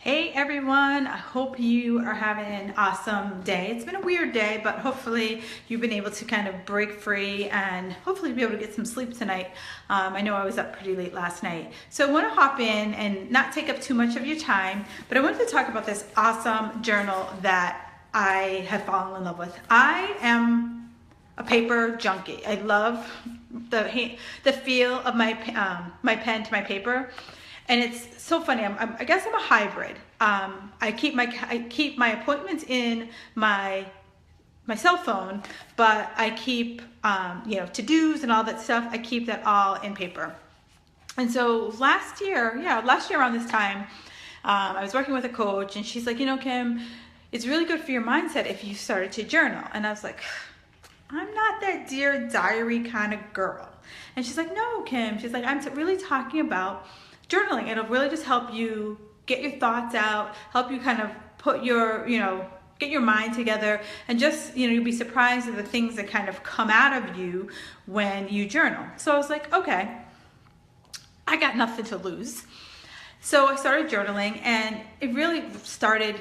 Hey everyone, I hope you are having an awesome day. It's been a weird day, but hopefully you've been able to kind of break free and hopefully be able to get some sleep tonight. I know I was up pretty late last night. So I want to hop in and not take up too much of your time, but I wanted to talk about this awesome journal that I have fallen in love with. I am a paper junkie. I love the feel of my pen to my paper. And it's so funny. I guess I'm a hybrid. I keep my appointments in my cell phone, but I keep to-dos and all that stuff. I keep that all in paper. And so last year around this time, I was working with a coach, and she's like, Kim, it's really good for your mindset if you started to journal. And I was like, I'm not that Dear Diary kind of girl. And she's like, no, Kim. She's like, I'm really talking about journaling. It'll really just help you get your thoughts out, help you kind of put your, get your mind together, and just, you'll be surprised at the things that kind of come out of you when you journal. So I was like, okay, I got nothing to lose. So I started journaling, and it really started,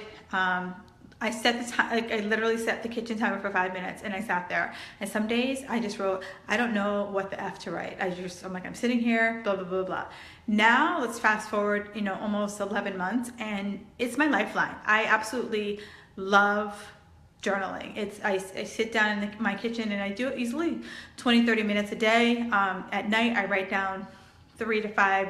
I set the time, I literally set the kitchen timer for 5 minutes, and I sat there. And some days I just wrote, I don't know what the F to write. I'm like, I'm sitting here, blah, blah, blah, blah. Now let's fast forward, almost 11 months, and it's my lifeline. I absolutely love journaling. I sit down in my kitchen and I do it easily 20-30 minutes a day. At night I write down 3 to 5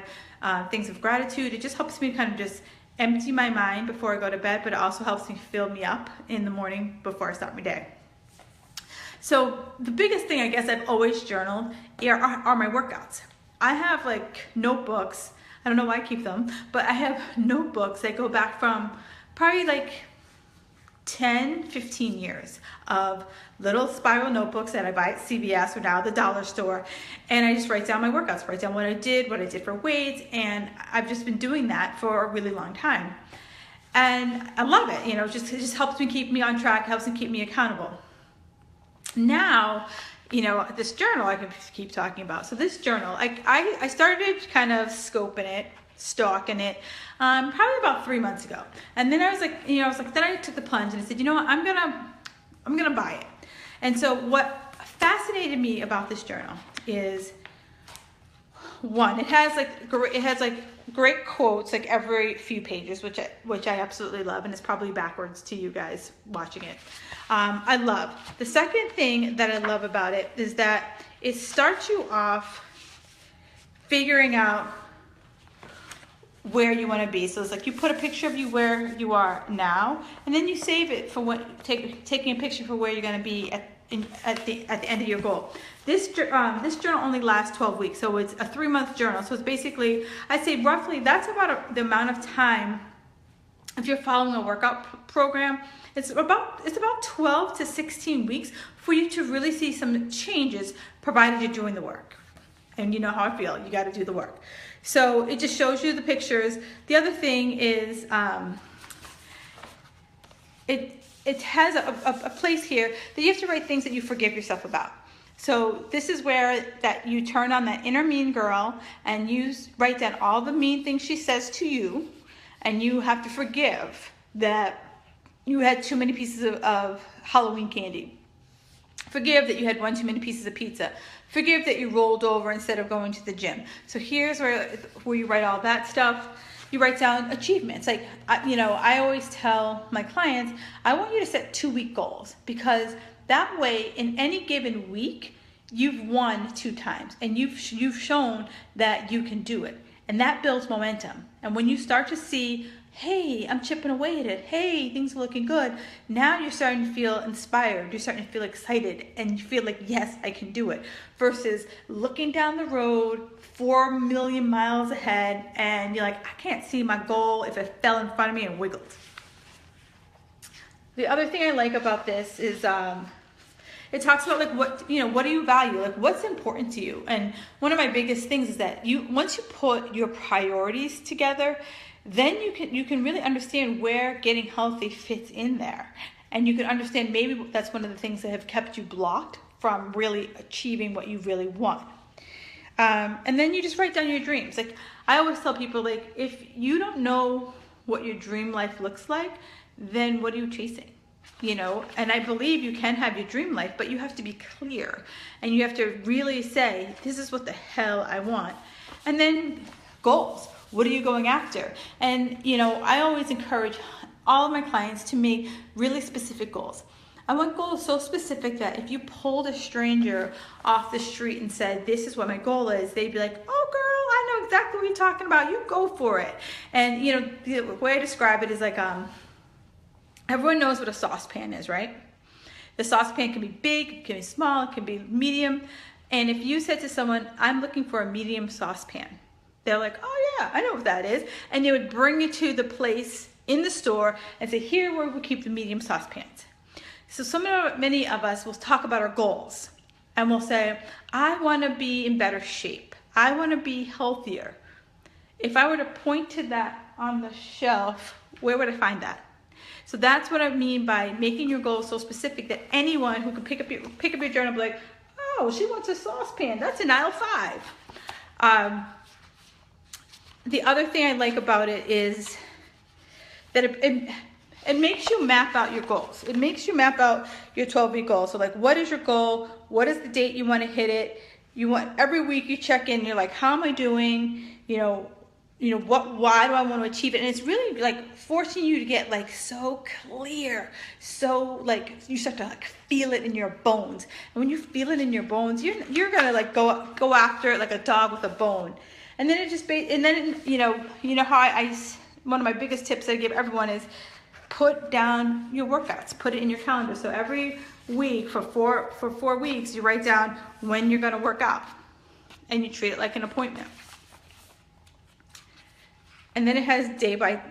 things of gratitude. It just helps me kind of just empty my mind before I go to bed, but it also helps me fill me up in the morning before I start my day. So the biggest thing I guess I've always journaled are my workouts. I have like notebooks. I don't know why I keep them, but I have notebooks that go back from probably like 10, 15 years of little spiral notebooks that I buy at CVS or now the dollar store. And I just write down my workouts, write down what I did for weights. And I've just been doing that for a really long time. And I love it. It just helps me keep me on track, helps me keep me accountable. Now, this journal I can keep talking about. So this journal, I started kind of scoping it, stalking it, probably about 3 months ago. And then I was like, then I took the plunge and I said, what, I'm gonna buy it. And so what fascinated me about this journal is, one, it has great quotes like every few pages, which I absolutely love, and it's probably backwards to you guys watching it. I love. The second thing that I love about it is that it starts you off figuring out where you want to be. So it's like you put a picture of you where you are now, and then you save it for taking a picture for where you're going to be at the end of your goal. This journal only lasts 12 weeks, so it's a 3-month journal. So it's basically, I'd say roughly that's about the amount of time. If you're following a workout program, it's about 12 to 16 weeks for you to really see some changes, provided you're doing the work. And you know how I feel, you got to do the work. So it just shows you the pictures. The other thing is it has a place here that you have to write things that you forgive yourself about. So this is where that you turn on that inner mean girl and you write down all the mean things she says to you, and you have to forgive that you had too many pieces of Halloween candy. Forgive that you had one too many pieces of pizza. Forgive that you rolled over instead of going to the gym. So here's where you write all that stuff. You write down achievements. Like, I always tell my clients, I want you to set 2-week goals, because that way in any given week, you've won 2 times and you've shown that you can do it. And that builds momentum. And when you start to see, hey, I'm chipping away at it. Hey, things are looking good. Now you're starting to feel inspired. You're starting to feel excited, and you feel like, yes, I can do it. Versus looking down the road 4 million miles ahead, and you're like, I can't see my goal if it fell in front of me and wiggled. The other thing I like about this is it talks about like what do you value, like what's important to you. And one of my biggest things is that once you put your priorities together, then you can really understand where getting healthy fits in there. And you can understand maybe that's one of the things that have kept you blocked from really achieving what you really want. And then you just write down your dreams. Like I always tell people, like if you don't know what your dream life looks like, then what are you chasing? You know, and I believe you can have your dream life, but you have to be clear and you have to really say, this is what the hell I want. And then goals. What are you going after? And, you know, I always encourage all of my clients to make really specific goals. I want goals so specific that if you pulled a stranger off the street and said, this is what my goal is, they'd be like, oh girl, I know exactly what you're talking about. You go for it. And, you know, the way I describe it is like, everyone knows what a saucepan is, right? The saucepan can be big, it can be small, it can be medium. And if you said to someone, I'm looking for a medium saucepan, they're like, oh yeah, I know what that is. And they would bring you to the place in the store and say, here where we keep the medium saucepans. So many of us will talk about our goals and we'll say, I want to be in better shape. I want to be healthier. If I were to point to that on the shelf, where would I find that? So that's what I mean by making your goals so specific that anyone who can pick up your journal and be like, oh, she wants a saucepan. That's in aisle 5. The other thing I like about it is that it makes you map out your goals. It makes you map out your 12-week goals. So like, what is your goal? What is the date you want to hit it? You want every week you check in. You're like, how am I doing? You know, why do I want to achieve it? And it's really like forcing you to get like so clear, so like you start to like feel it in your bones. And when you feel it in your bones, you're gonna like go after it like a dog with a bone. And then it just you know how I one of my biggest tips I give everyone is put down your workouts, put it in your calendar. So every week for four weeks, you write down when you're gonna work out, and you treat it like an appointment. And then it has day by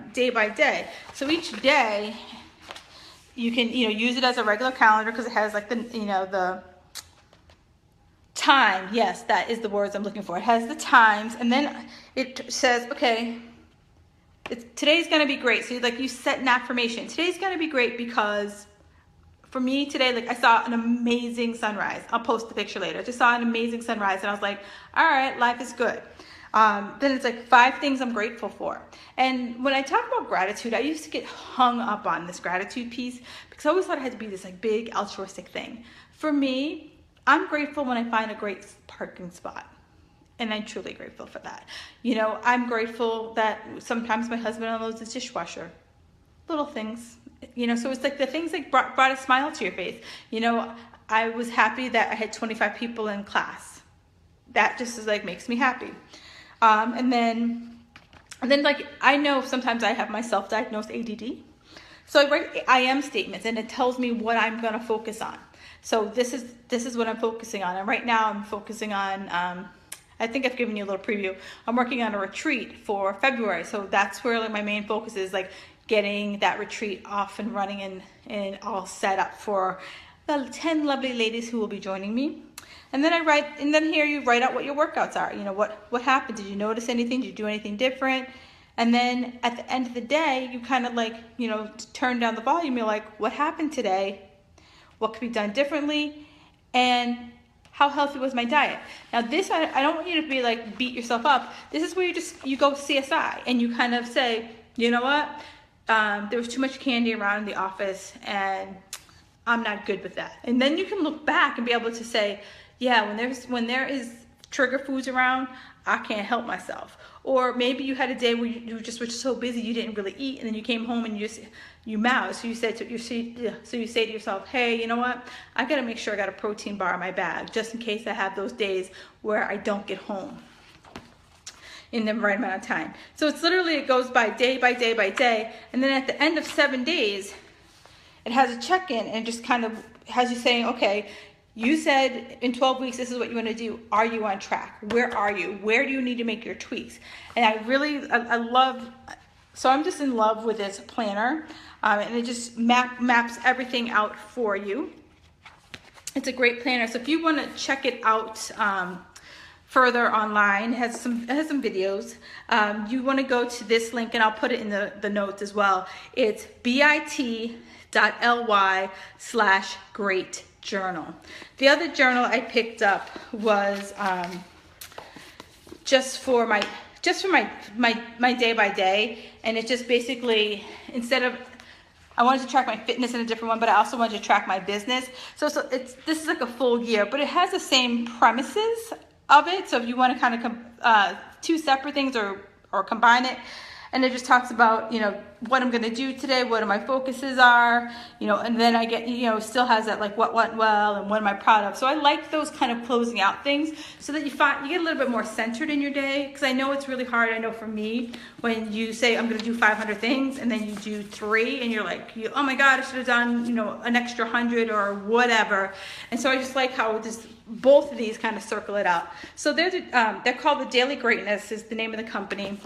day. So each day you can, use it as a regular calendar because it has like the time. Yes, that is the words I'm looking for. It has the times, and then it says, okay, today's gonna be great. So you set an affirmation. Today's gonna be great because for me today, like I saw an amazing sunrise. I'll post the picture later. I just saw an amazing sunrise and I was like, all right, life is good. Then it's like 5 things I'm grateful for. And when I talk about gratitude, I used to get hung up on this gratitude piece because I always thought it had to be this like big altruistic thing. For me, I'm grateful when I find a great parking spot. And I'm truly grateful for that. I'm grateful that sometimes my husband unloads his dishwasher. Little things, so it's like the things that brought a smile to your face. I was happy that I had 25 people in class. That just is like makes me happy. And then like I know sometimes I have my self-diagnosed ADD. So I write I am statements and it tells me what I'm going to focus on. So this is what I'm focusing on. And right now I'm focusing on, I think I've given you a little preview. I'm working on a retreat for February. So that's where like my main focus is, like getting that retreat off and running and all set up for the 10 lovely ladies who will be joining me. And then here you write out what your workouts are. What happened? Did you notice anything? Did you do anything different? And then at the end of the day, you kind of like, turn down the volume. You're like, what happened today? What could be done differently? And how healthy was my diet? Now this, I don't want you to be like, beat yourself up. This is where you go CSI and you kind of say, you know what? There was too much candy around in the office and I'm not good with that. And then you can look back and be able to say, yeah, when there is trigger foods around, I can't help myself. Or maybe you had a day where you just were so busy you didn't really eat, and then you came home and you moused. So you say to yourself, hey, you know what? I gotta make sure I got a protein bar in my bag just in case I have those days where I don't get home in the right amount of time. So it's literally, it goes by day by day by day, and then at the end of 7 days, it has a check-in and just kind of has you saying, okay, you said in 12 weeks, this is what you want to do. Are you on track? Where are you? Where do you need to make your tweaks? And I love, so I'm just in love with this planner. And it just maps everything out for you. It's a great planner. So if you want to check it out further online, it has some videos. You want to go to this link, and I'll put it in the notes as well. It's bit.ly/great journal. The other journal I picked up was just for my just for my day by day. And it just basically, instead of, I wanted to track my fitness in a different one, but I also wanted to track my business. So this is like a full year, but it has the same premises of it. So if you want to kind of two separate things or combine it, and it just talks about, you know, what I'm going to do today, what my focuses are, you know, and then I get, you know, still has that like what went well and what am I proud of. So I like those kind of closing out things so that you get a little bit more centered in your day, because I know it's really hard. I know for me, when you say I'm going to do 500 things and then you do 3 and you're like, oh my God, I should have done, you know, an extra 100 or whatever. And so I just like how this, both of these kind of circle it out. So they're called the Daily Greatness is the name of the company.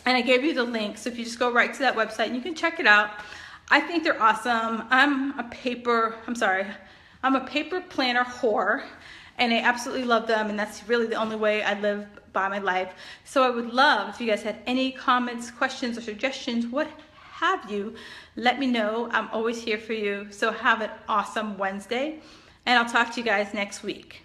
And I gave you the link, so if you just go right to that website and you can check it out. I think they're awesome. I'm a paper planner whore, and I absolutely love them, and that's really the only way I live by my life. So I would love if you guys had any comments, questions, or suggestions, what have you, let me know. I'm always here for you. So have an awesome Wednesday, and I'll talk to you guys next week.